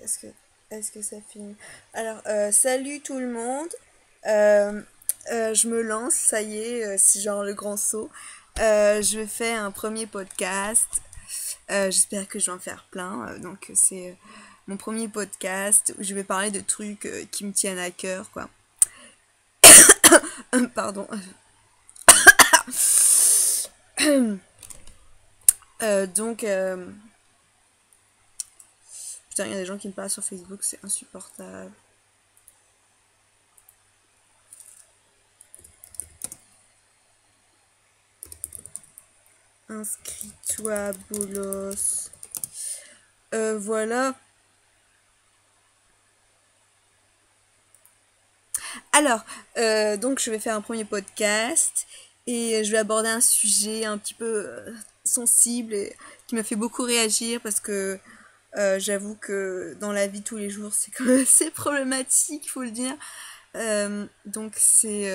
Est-ce que, est-ce que ça finit? Alors, salut tout le monde. Euh, je me lance, ça y est, c'est genre le grand saut. Je fais un premier podcast. J'espère que je vais en faire plein. Donc, c'est mon premier podcast où je vais parler de trucs qui me tiennent à cœur, quoi. Pardon. Donc, putain, il y a des gens qui me parlent sur Facebook, c'est insupportable. Inscris-toi, bolos. Voilà. Alors, donc je vais faire un premier podcast et je vais aborder un sujet un petit peu sensible et qui m'a fait beaucoup réagir parce que j'avoue que dans la vie de tous les jours c'est quand même assez problématique, il faut le dire. Donc c'est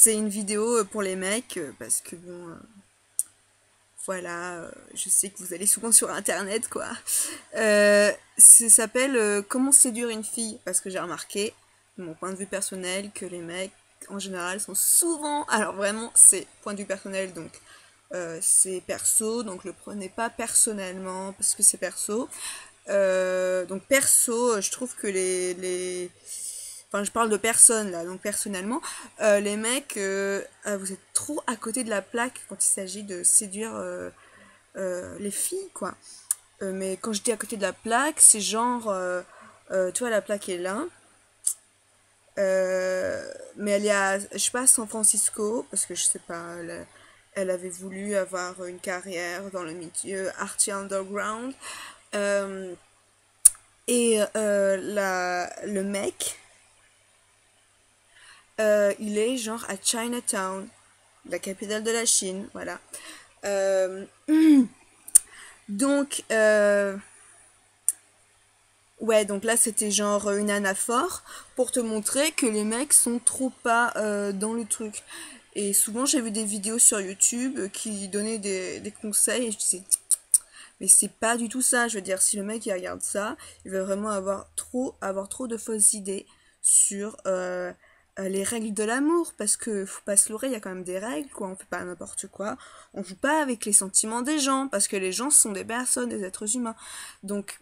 une vidéo pour les mecs parce que bon voilà, je sais que vous allez souvent sur internet quoi. Ça s'appelle Comment séduire une fille parce que j'ai remarqué de mon point de vue personnel que les mecs en général sont souvent, alors vraiment c'est point de vue personnel donc c'est perso, donc le prenez pas personnellement parce que c'est perso. Donc perso, je trouve que enfin je parle de personnes là, donc personnellement, les mecs, vous êtes trop à côté de la plaque quand il s'agit de séduire les filles, quoi. Mais quand je dis à côté de la plaque, c'est genre, tu vois, la plaque est là, mais elle est à, je sais pas, San Francisco, parce que je sais pas, elle avait voulu avoir une carrière dans le milieu arty underground. Euh, le mec, il est genre à Chinatown, la capitale de la Chine, voilà. Euh, donc, ouais, donc là c'était genre une anaphore pour te montrer que les mecs sont trop pas dans le truc. Et souvent j'ai vu des vidéos sur YouTube qui donnaient des conseils et je disais, mais c'est pas du tout ça. Je veux dire, si le mec il regarde ça, il va vraiment avoir trop de fausses idées sur les règles de l'amour. Parce que faut pas se leurrer, il y a quand même des règles, quoi. On fait pas n'importe quoi. On joue pas avec les sentiments des gens. Parce que les gens sont des personnes, des êtres humains. Donc,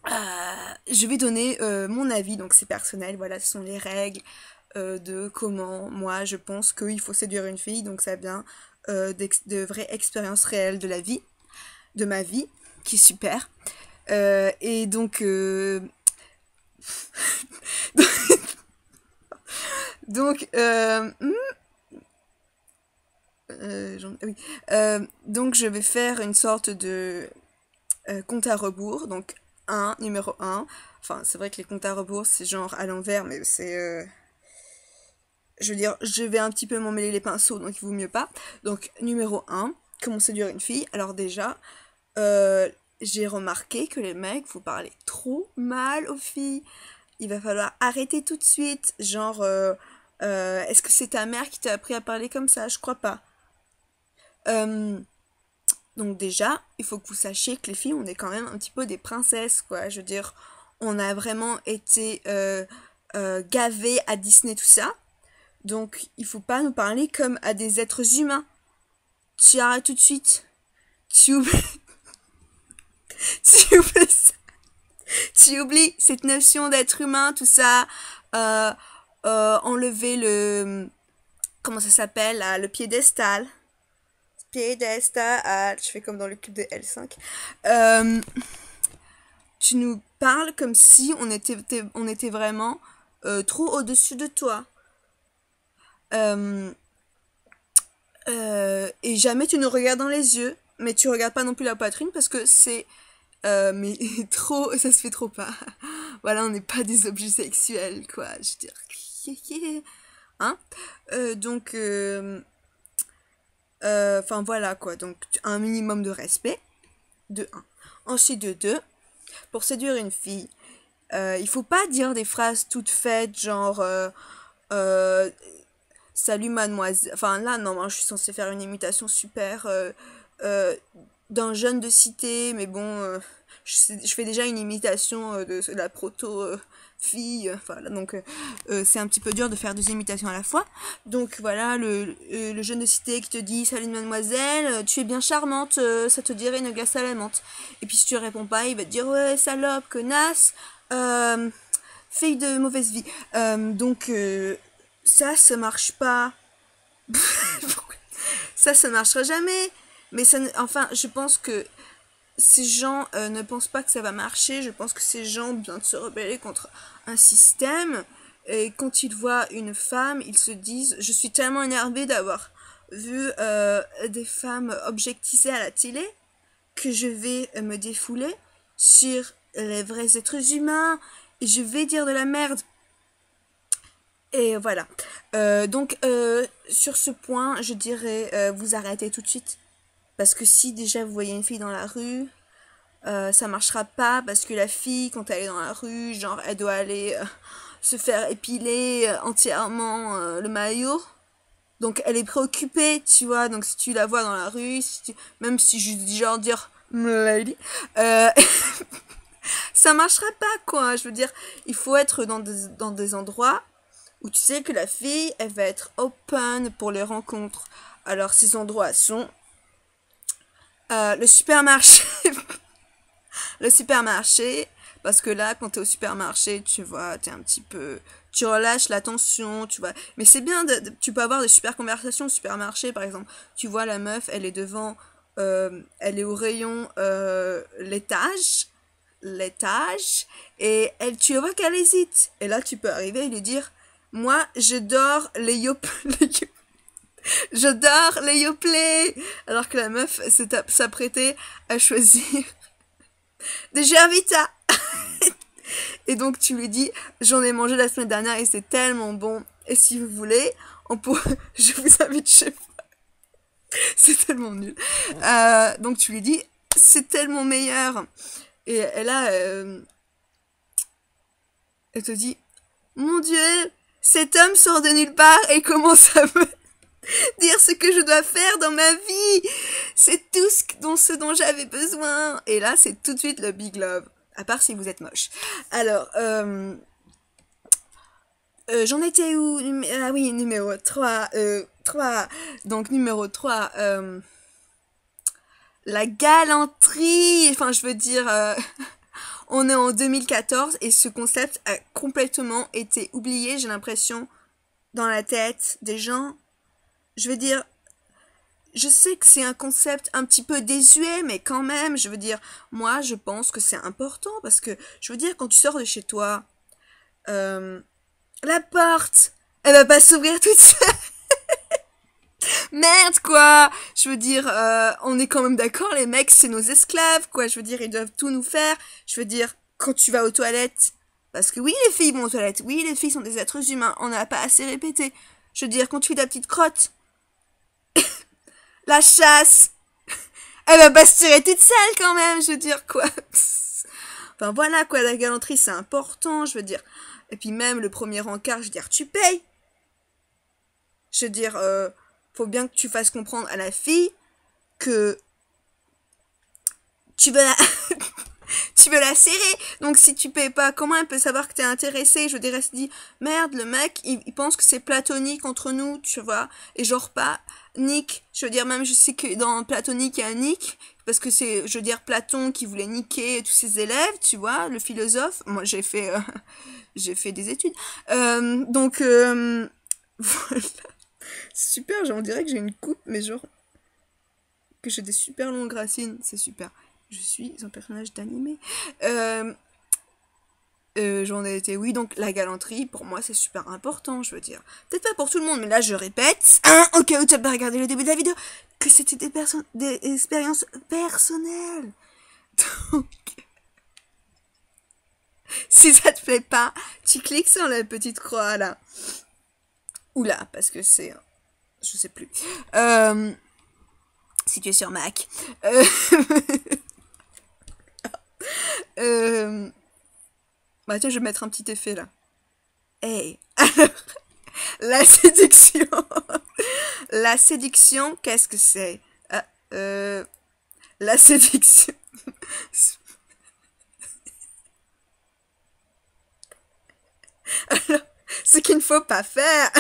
je vais donner mon avis, donc c'est personnel. Voilà, ce sont les règles de comment moi je pense qu'il faut séduire une fille. Donc ça vient de vraies expériences réelles de la vie de ma vie, qui est super. Et donc, donc, oui. Donc, je vais faire une sorte de compte à rebours. Donc, numéro un. Enfin, c'est vrai que les comptes à rebours, c'est genre à l'envers, mais c'est. Je veux dire, je vais un petit peu m'en mêler les pinceaux, donc il vaut mieux pas. Donc, numéro un, comment séduire une fille. Alors, déjà, euh, j'ai remarqué que les mecs, vous parlez trop mal aux filles. Il va falloir arrêter tout de suite. Genre, est-ce que c'est ta mère qui t'a appris à parler comme ça? Je crois pas. Euh, donc déjà, il faut que vous sachiez que les filles, on est quand même un petit peu des princesses, quoi. Je veux dire, on a vraiment été gavés à Disney, tout ça. Donc, il faut pas nous parler comme à des êtres humains. Tu arrêtes tout de suite. Tu oublies, tu oublies, tu oublies cette notion d'être humain, tout ça. Euh, enlever le, comment ça s'appelle là, le piédestal. Piédestal, je fais comme dans le club de L5. Euh, Tu nous parles comme si on était vraiment trop au-dessus de toi. Euh, et jamais tu nous regardes dans les yeux, mais tu regardes pas non plus la poitrine parce que c'est mais trop, ça se fait trop pas. Voilà, on n'est pas des objets sexuels, quoi. Je veux dire, hein. Donc, enfin voilà quoi. Donc un minimum de respect, de un. Ensuite de deux, pour séduire une fille, il faut pas dire des phrases toutes faites, genre euh, salut mademoiselle. Enfin là, non, moi, je suis censée faire une imitation super euh, d'un jeune de cité, mais bon. je fais déjà une imitation de la proto-fille, voilà, donc c'est un petit peu dur de faire deux imitations à la fois. Donc voilà, le jeune de cité qui te dit « Salut mademoiselle, tu es bien charmante, ça te dirait une glace à la menthe ». Et puis si tu réponds pas, il va te dire « Ouais, salope, connasse, fille de mauvaise vie ». Donc ça marche pas. Ça marchera jamais. Mais ça, enfin, je pense que ces gens ne pensent pas que ça va marcher. Je pense que ces gens viennent de se rebeller contre un système. Et quand ils voient une femme, ils se disent, je suis tellement énervée d'avoir vu des femmes objectisées à la télé que je vais me défouler sur les vrais êtres humains et je vais dire de la merde. Et voilà. Donc, sur ce point, je dirais, vous arrêtez tout de suite. Parce que si déjà vous voyez une fille dans la rue, ça marchera pas. Parce que la fille, quand elle est dans la rue, genre, elle doit aller se faire épiler entièrement le maillot. Donc, elle est préoccupée, tu vois. Donc, si tu la vois dans la rue, même si je dis genre dire lady, ça marchera pas, quoi. Je veux dire, il faut être dans des endroits où tu sais que la fille, elle va être open pour les rencontres. Alors, ces endroits sont le supermarché. Le supermarché, parce que là, quand t'es au supermarché, tu vois, t'es un petit peu... Tu relâches la tension, tu vois. Mais c'est bien, tu peux avoir des super conversations au supermarché, par exemple. Tu vois, la meuf, elle est devant... elle est au rayon l'étage, et tu vois qu'elle hésite. Et là, tu peux arriver et lui dire... Moi, j'adore les j'adore les yoplait. Alors que la meuf s'apprêtait à choisir des Gervita. Et donc tu lui dis, j'en ai mangé la semaine dernière et c'est tellement bon. Et si vous voulez, je vous invite chez moi. C'est tellement nul. Donc tu lui dis, c'est tellement meilleur. Et là, elle te dit, mon Dieu, cet homme sort de nulle part et commence à me dire ce que je dois faire dans ma vie. C'est tout ce dont j'avais besoin. Et là, c'est tout de suite le big love. À part si vous êtes moche. Alors, j'en étais où? Ah oui, numéro 3. 3. Donc, numéro 3. La galanterie. Enfin, je veux dire... on est en 2014 et ce concept a complètement été oublié, j'ai l'impression, dans la tête des gens. Je veux dire, je sais que c'est un concept un petit peu désuet, mais quand même, je veux dire, moi, je pense que c'est important parce que, je veux dire, quand tu sors de chez toi, la porte, elle va pas s'ouvrir toute seule. Merde, quoi. Je veux dire, on est quand même d'accord, les mecs, c'est nos esclaves, quoi. Je veux dire, ils doivent tout nous faire. Je veux dire, quand tu vas aux toilettes, parce que oui, les filles vont aux toilettes, oui, les filles sont des êtres humains, on n'a pas assez répété. Je veux dire, quand tu fais ta petite crotte, la chasse, elle va pas se tirer toute seule quand même, je veux dire, quoi. Enfin voilà, quoi, la galanterie, c'est important, je veux dire. Et puis même le premier encart, je veux dire, tu payes. Je veux dire, faut bien que tu fasses comprendre à la fille que tu veux la... tu veux la serrer. Donc si tu payes pas, comment elle peut savoir que t'es intéressé? Je veux dire, elle se dit, merde, le mec, il pense que c'est platonique entre nous, tu vois. Et genre pas Nick. Je veux dire, même je sais que dans platonique, il y a un Nick. Parce que c'est, je veux dire, Platon qui voulait niquer tous ses élèves, tu vois, le philosophe. Moi, j'ai fait des études. Donc, voilà. C'est super, on dirait que j'ai une coupe, mais genre, que j'ai des super longues racines. C'est super. Je suis un personnage d'animé. J'en ai été, oui, donc la galanterie, pour moi, c'est super important, je veux dire. Peut-être pas pour tout le monde, mais là, je répète, au cas où tu n'as pas regardé le début de la vidéo, que c'était des expériences personnelles. Donc, si ça te plaît pas, tu cliques sur la petite croix, là. Ou là, parce que c'est... Je sais plus. Si tu es sur Mac. Bah tiens, je vais mettre un petit effet là. Hey. Alors, la séduction. La séduction, qu'est-ce que c'est? La séduction. ce qu'il ne faut pas faire.